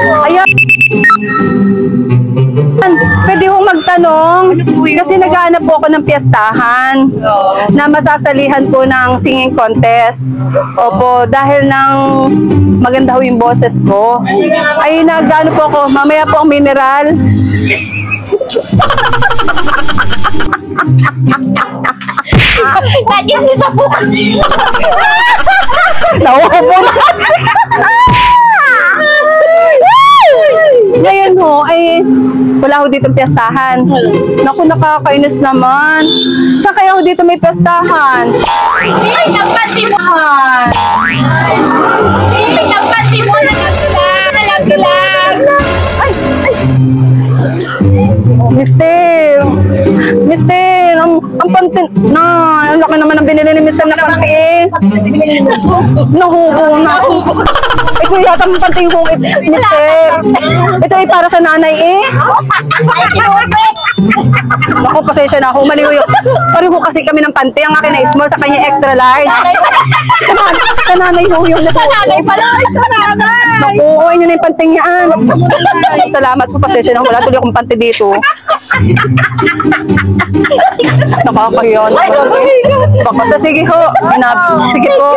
Ayan. Pwede ho magtanong kasi naghahanap po ako ng piyestahan na masasalihan po ng singing contest. Opo, dahil ng maganda ho yung boses ko. Ay nagano po ako, mamaya po ang mineral. Najismis pa po. Nauupo na. Ngayon ho, ay wala ho dito piyestahan. Naku, nakakainis naman. Saan kaya ho dito may piyestahan? Ay, ang panty mo. Ay, ang panty mo. Nalaglag. Ay! Mister! Mister! Ang panty... ang laki naman ang binili ni Mister na panty. Nahubo na. Ito yata ang panty ko, Mister. Ito ay para sa nanay eh. Ako, pasensya na ako. Maliw yun. Pareho kasi kami ng panty. Ang akin na small, sa kanya extra large. Sa nanay ho yung nasa... Sa nanay pala. Sa nanay. Naku, ayun yun yung panty niyaan. Salamat po, pasensya na. Wala tuloy akong panty dito. Nakakahiyan. Baka sa sige ho. Sige po.